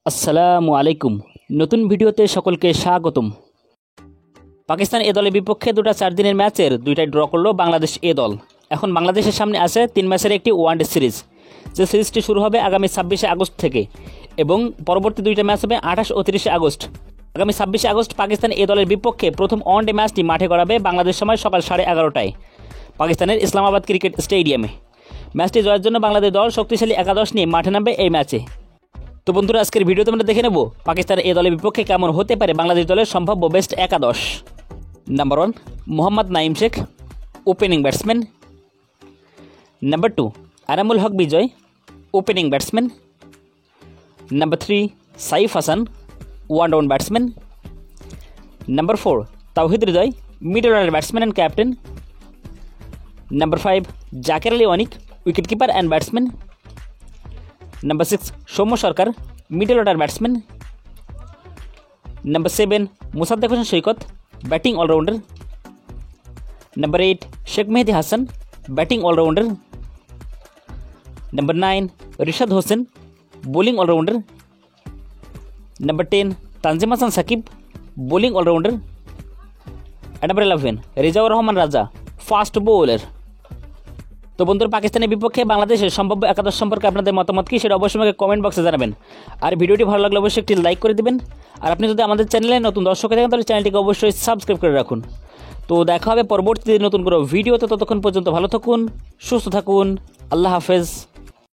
আসসালামু আলাইকুম। নতুন ভিডিওতে সকলকে স্বাগতম। পাকিস্তান এ দলের বিপক্ষে 4 দিনের ম্যাচের 2টাই ড্র করলো বাংলাদেশ এ দল। এখন বাংলাদেশের সামনে আছে 3 ম্যাচের একটি ওয়ানডে সিরিজ, যে সিরিজটি শুরু হবে আগামী 26শে আগস্ট থেকে এবং পরবর্তী 2টা ম্যাচ হবে 28 ও 30শে আগস্ট। আগামী 26শে আগস্ট পাকিস্তান এ দলের বিপক্ষে প্রথম ওয়ানডে ম্যাচটি মাঠে গড়াবে বাংলাদেশ সময় সকাল 11:30টায় পাকিস্তানের ইসলামাবাদ ক্রিকেট স্টেডিয়ামে। ম্যাচটি জয়ের জন্য বাংলাদেশ দল শক্তিশালী একাদশ নিয়ে মাঠে নামবে এই ম্যাচে। তো বন্ধুরা, আজকের ভিডিওতে আমরা দেখে নেব পাকিস্তান এ দলের বিপক্ষে কেমন হতে পারে বাংলাদেশ দলের সম্ভাব্য বেস্ট একাদশ। Number 1 Mohammad Naim Sheikh, opening batsman. Number 2 Anamul Haque Bijoy, opening batsman. Number 3 Saif Hasan, one down batsman. Number 4 Towhid Hridoy, middle order batsman and captain. Number 5 Jaker Ali Anik, wicket keeper and batsman. Number 6 Soumya Sarkar, middle order batsman. Number 7 Mosaddek Hossain Saikat, batting all rounder. Number 8 Sheikh Mehedi Hasan, batting all rounder. Number 9 Rishad Hossain, bowling allrounder. Number 10 Tanzim Hasan Sakib, bowling allrounder. Number 11 Rezaur Rahman Raja, fast bowler. তো বন্ধুরা, পাকিস্তানের বিপক্ষে বাংলাদেশের সম্ভাব্য একাদশ সম্পর্কে আপনাদের মতামত কি সেটা অবশ্যই আমাকে কমেন্ট বক্সে জানাবেন। আর ভিডিওটি ভালো লাগলে অবশ্যই একটি লাইক করে দেবেন। আর আপনি যদি আমাদের চ্যানেলে নতুন দর্শক থাকেন তাহলে চ্যানেলটিকে অবশ্যই সাবস্ক্রাইব করে রাখুন। তো দেখা হবে পরবর্তীতে নতুন কোনো ভিডিওতে। ততক্ষণ পর্যন্ত ভালো থাকুন, সুস্থ থাকুন। আল্লাহ হাফেজ।